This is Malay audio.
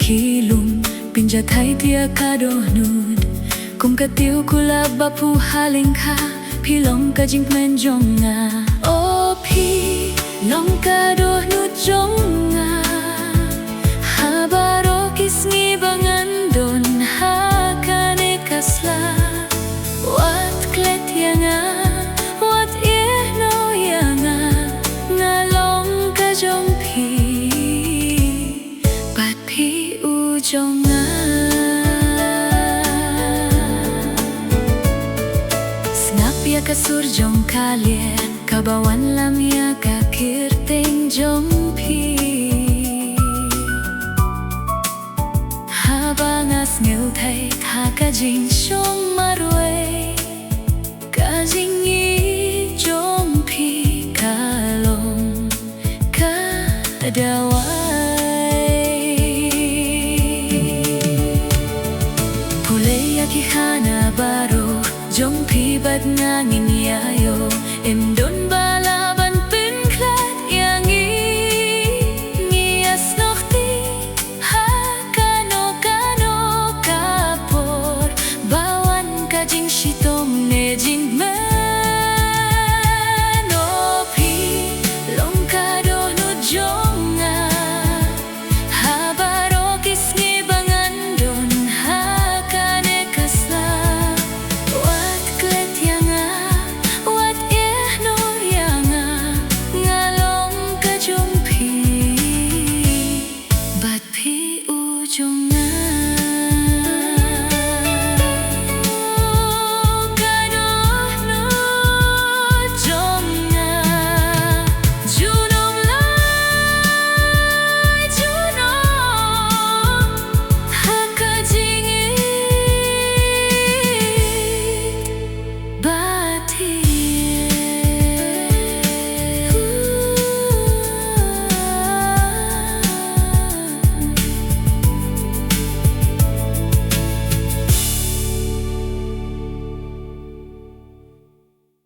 kilum pinja thai tia ka do nud kum ka tiu kula bapu halingka pi long ka jing men jonga o pi long ka do nud jonga habaro kisngi bangan don ha kane kasla wat klet yanga wat ye no yanga ngalong ka jong pi bat pi u jonga snapia ka sur jong kalien kabawan lamia ka kirteng jong pi habangas ngil thai tha ka jing shong marwe ka jing yi jong pi kalong ka dawai puleya ki khana baro jong pi bat ngangin yayo em don bala ban pin klat yang ngi as noch ti ha kano kapor bawan ka jing shitom ne jing man o pi long ka do nu jonga habaro kisngi bangan don ha kane kasla wat klet yanga wat eh no yanga ngalong ka jong pi bat pi u jong